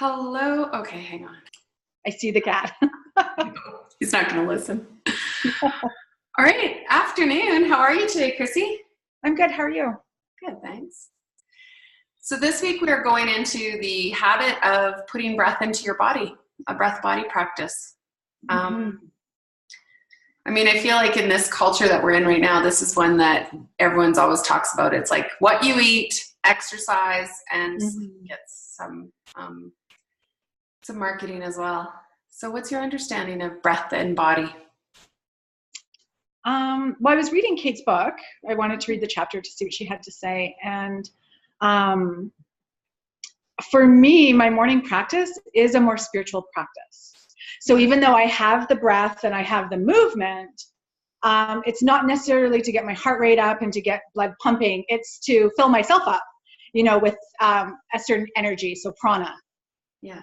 Hello. Okay, hang on. I see the cat. He's not going to listen. All right. Afternoon. How are you today, Chrissy? I'm good. How are you? Good, thanks. So this week we are going into the habit of putting breath into your body, a breath body practice. I mean, I feel like in this culture that we're in right now, this is one that everyone's always talks about. It's like what you eat, exercise, and get some marketing as well. So what's your understanding of breath and body? Well, I was reading Kate's book. I wanted to read the chapter to see what she had to say. And for me, my morning practice is a more spiritual practice. So even though I have the breath and I have the movement, it's not necessarily to get my heart rate up and to get blood pumping. It's to fill myself up, with a certain energy, so prana. Yeah.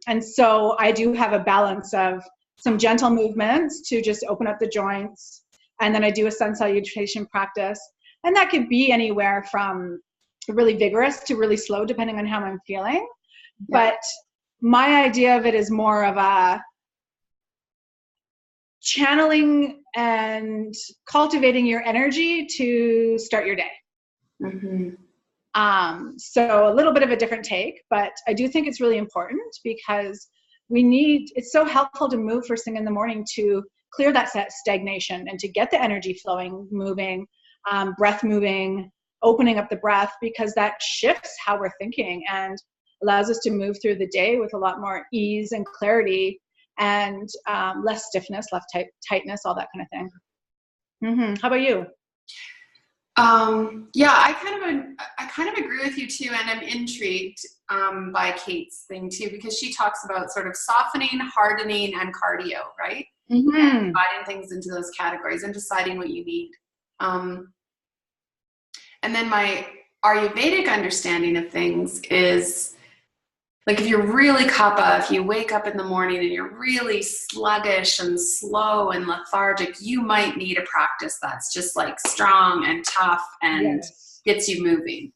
And so I do have a balance of some gentle movements to just open up the joints. And then I do a sun salutation practice. And that could be anywhere from really vigorous to really slow, depending on how I'm feeling. Yeah. But my idea of it is more of a channeling and cultivating your energy to start your day. So a little bit of a different take, but I do think it's really important because it's so helpful to move first thing in the morning to clear that stagnation and to get the energy flowing, moving, breath moving, opening up the breath, because that shifts how we're thinking and allows us to move through the day with a lot more ease and clarity and less stiffness, less tightness, all that kind of thing. How about you? Yeah, I kind of agree with you too, and I'm intrigued by Kate's thing too, because she talks about sort of softening, hardening, and cardio, right? And dividing things into those categories and deciding what you need. And then my Ayurvedic understanding of things is, like, if you're really kapha, if you wake up in the morning and you're really sluggish and slow and lethargic, you might need a practice that's just like strong and tough and gets you moving.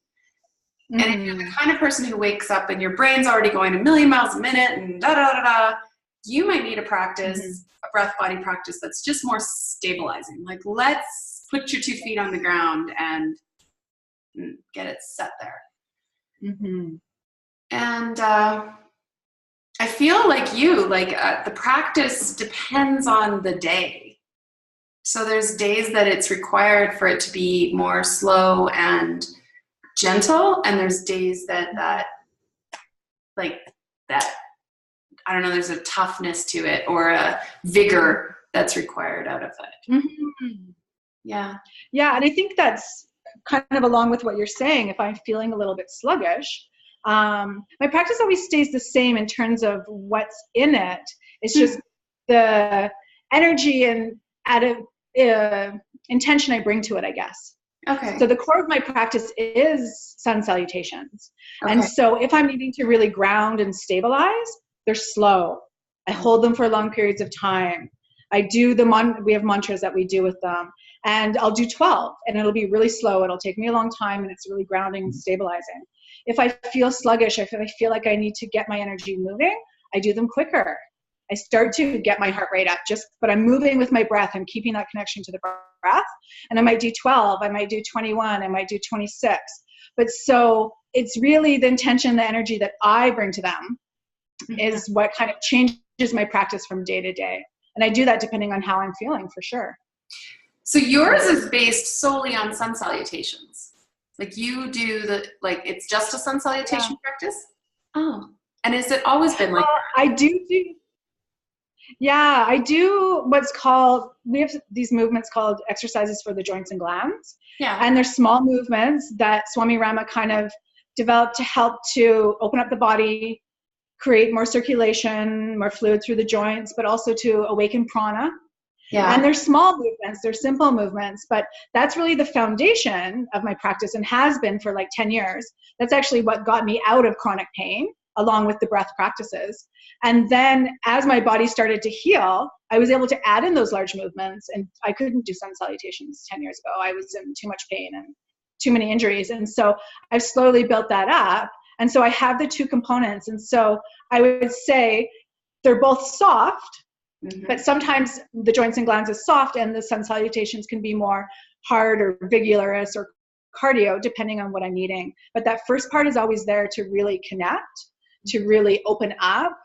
And if you're the kind of person who wakes up and your brain's already going a million miles a minute and da-da-da-da, you might need a practice, a breath body practice that's just more stabilizing. Like, let's put your 2 feet on the ground and get it set there. And I feel like the practice depends on the day. So there's days that it's required for it to be more slow and gentle, and there's days that I don't know, there's a toughness to it or a vigor that's required out of it. Yeah, and I think that's kind of along with what you're saying. If I'm feeling a little bit sluggish, my practice always stays the same in terms of what's in it. It's just the energy and intention I bring to it, I guess. Okay. So the core of my practice is sun salutations. Okay. And so if I'm needing to really ground and stabilize, they're slow. I hold them for long periods of time. I do we have mantras that we do with them. And I'll do 12, and it'll be really slow. It'll take me a long time, and it's really grounding and stabilizing. If I feel sluggish, if I feel like I need to get my energy moving, I do them quicker. I start to get my heart rate up, but I'm moving with my breath. I'm keeping that connection to the breath. And I might do 12, I might do 21, I might do 26. But so it's really the intention, the energy that I bring to them is what kind of changes my practice from day to day. And I do that depending on how I'm feeling, for sure. So yours is based solely on sun salutations. Like you do it's just a sun salutation practice? Oh. And has it always been like that? I do what's called, we have these movements called exercises for the joints and glands. Yeah. And they're small movements that Swami Rama kind of developed to help to open up the body, create more circulation, more fluid through the joints, but also to awaken prana. Yeah. And they're small movements, they're simple movements, but that's really the foundation of my practice and has been for like 10 years. That's actually what got me out of chronic pain, along with the breath practices. And then as my body started to heal, I was able to add in those large movements, and I couldn't do sun salutations 10 years ago. I was in too much pain and too many injuries. And so I've slowly built that up. And so I have the two components. And so I would say they're both soft, but sometimes the joints and glands is soft and the sun salutations can be more hard or vigorous or cardio, depending on what I'm needing. But that first part is always there to really connect, to really open up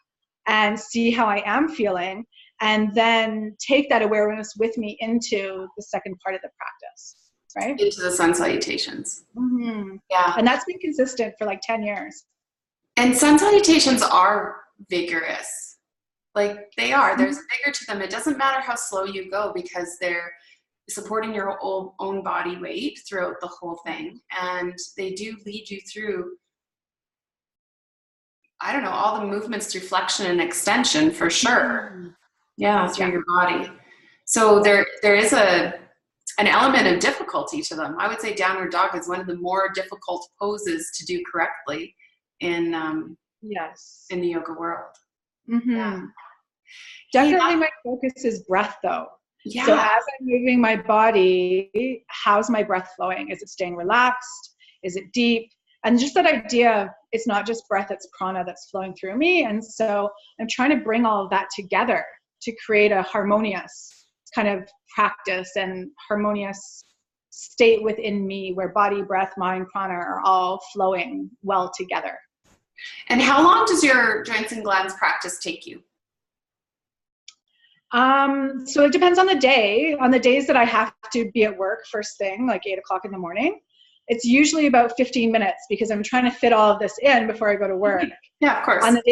and see how I am feeling, and then take that awareness with me into the second part of the practice, right? Into the sun salutations. Yeah. And that's been consistent for like 10 years. And sun salutations are vigorous. Like they are. There's a vigor to them. It doesn't matter how slow you go because they're supporting your own body weight throughout the whole thing. And they do lead you through, I don't know, all the movements through flexion and extension for sure. Yeah, through your body. So there is an element of difficulty to them. I would say downward dog is one of the more difficult poses to do correctly in the yoga world. Yeah. Definitely my focus is breath though. Yeah. So as I'm moving my body, how's my breath flowing? Is it staying relaxed? Is it deep? And just that idea of it's not just breath, it's prana that's flowing through me. And so I'm trying to bring all of that together to create a harmonious kind of practice and harmonious state within me where body, breath, mind, prana are all flowing well together. And how long does your joints and glands practice take you? So it depends on the day. On the days that I have to be at work first thing, like 8 o'clock in the morning, it's usually about 15 minutes because I'm trying to fit all of this in before I go to work. Yeah, of course. On the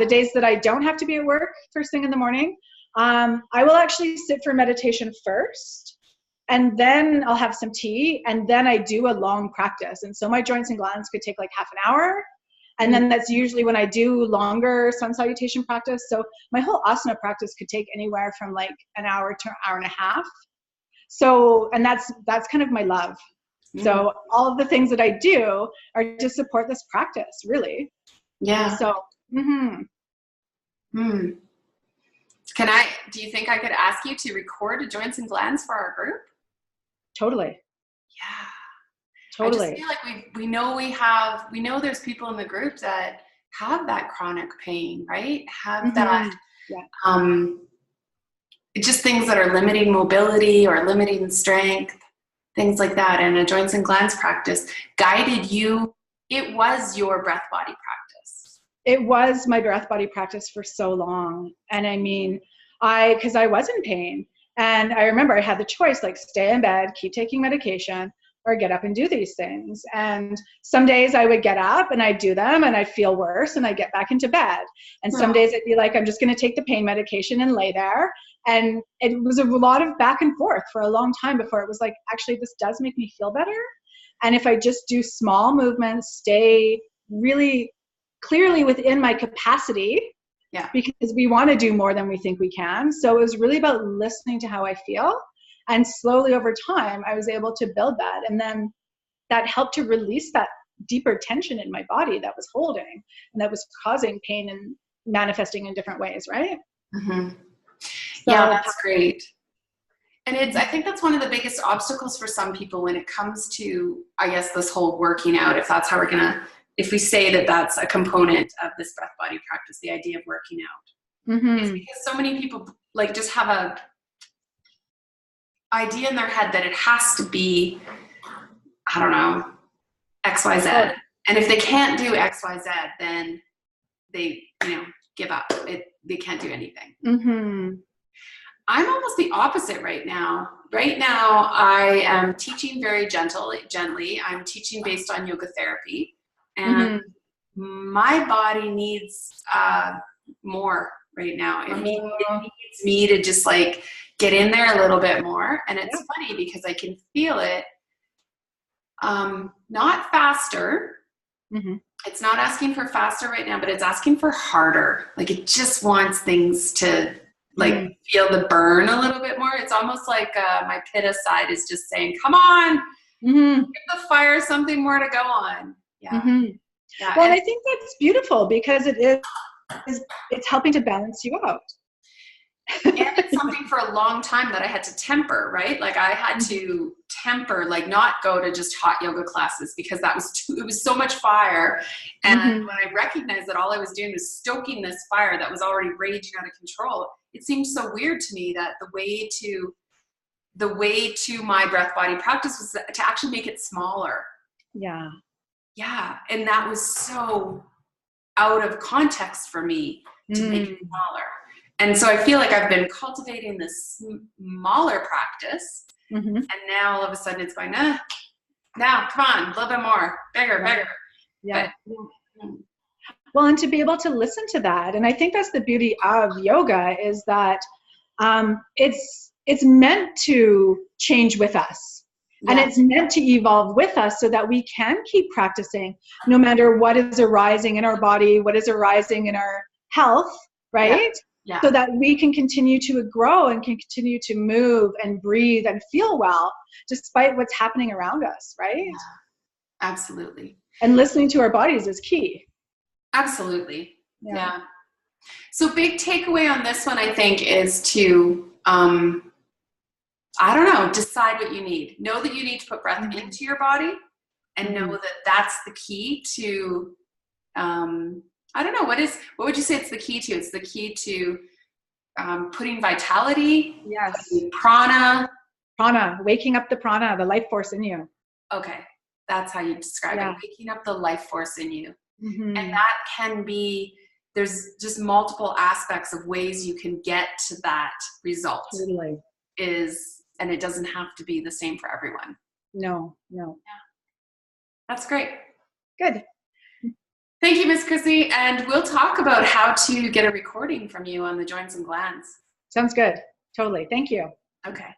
days that I don't have to be at work first thing in the morning, I will actually sit for meditation first, and then I'll have some tea, and then I do a long practice. And so my joints and glands could take like half an hour. And then that's usually when I do longer sun salutation practice. So my whole asana practice could take anywhere from like an hour to an hour and a half. So, and that's kind of my love. So all of the things that I do are to support this practice, really. Yeah. So, do you think I could ask you to record a joints and glands for our group? Totally. Yeah. Totally. I just feel like we know there's people in the group that have that chronic pain, right? Have that, just things that are limiting mobility or limiting strength, things like that. And a joints and glands practice guided you. It was your breath body practice. It was my breath body practice for so long. And I mean, because I was in pain, and I remember I had the choice, like stay in bed, keep taking medication, or get up and do these things. And some days I would get up and I'd do them and I'd feel worse and I'd get back into bed. And some days I'd be like, I'm just going to take the pain medication and lay there. And it was a lot of back and forth for a long time before it was like, actually, this does make me feel better. And if I just do small movements, stay really clearly within my capacity, because we want to do more than we think we can. So it was really about listening to how I feel. And slowly over time, I was able to build that. And then that helped to release that deeper tension in my body that was holding and that was causing pain and manifesting in different ways, right? So, yeah, that's great. And I think that's one of the biggest obstacles for some people when it comes to, I guess, this whole working out, if that's how if we say that that's a component of this breath body practice, the idea of working out. It's because so many people like just have a idea in their head that it has to be, I don't know, XYZ. And if they can't do XYZ, then they, give up. They can't do anything. I'm almost the opposite right now. Right now, I am teaching very gently. I'm teaching based on yoga therapy. And my body needs more right now. It needs me to just like get in there a little bit more. And it's funny because I can feel it. Not faster. It's not asking for faster right now, but it's asking for harder. Like it just wants things to like feel the burn a little bit more. It's almost like my pitta side is just saying, come on, give the fire something more to go on. Yeah. Well, and I think that's beautiful because it's helping to balance you out. And it's something for a long time that I had to temper, right? Like I had to temper, like not go to just hot yoga classes because it was so much fire. And when I recognized that all I was doing was stoking this fire that was already raging out of control, it seemed so weird to me that the way to my breath body practice was to actually make it smaller. Yeah. Yeah. And that was so out of context for me to make it smaller. And so I feel like I've been cultivating this smaller practice. And now all of a sudden it's going, now, come on, a little bit more, bigger. Yeah. Well, and to be able to listen to that. And I think that's the beauty of yoga is that it's meant to change with us. Yeah. And it's meant to evolve with us so that we can keep practicing no matter what is arising in our body, what is arising in our health, right? Yeah. So that we can continue to grow and can continue to move and breathe and feel well despite what's happening around us, right? Yeah. Absolutely. And listening to our bodies is key. Absolutely. Yeah. So big takeaway on this one, I think, is to, decide what you need. Know that you need to put breath into your body and know that that's the key to, what would you say it's the key to? It's the key to putting vitality. Yes. Prana, waking up the prana, the life force in you. Okay. That's how you describe it. Waking up the life force in you. And that can be, there's just multiple aspects of ways you can get to that result. Totally. And it doesn't have to be the same for everyone. No. Yeah. That's great. Good. Thank you, Miss Chrissy. And we'll talk about how to get a recording from you on the joints and glands. Sounds good. Totally. Thank you. Okay.